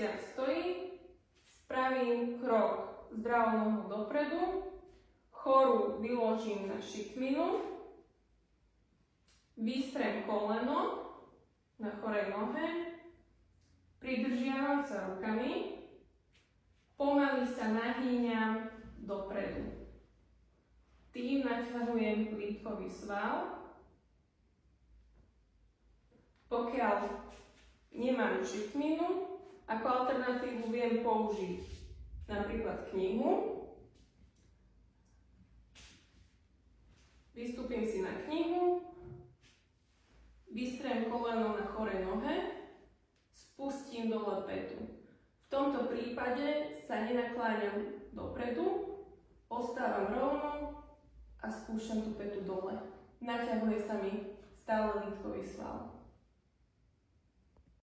prsia stojí, spravím krok zdravou nohou dopredu, chorú vyložím na šikminu, vystrem koleno na chorej nohe, pridržiavam sa rukami, pomaly sa nahýňam dopredu. Tým naťahujem lítkový sval. Pokiaľ nemám šikminu, ako alternatívu viem použiť napríklad knihu. Vystúpim si na knihu, vystrem koleno na chorej nohe, spustím dole petu. V tomto prípade sa nenakláňam dopredu, ostávam rovno a spúšťam tú petu dole. Naťahuje sa mi stále lítkový sval.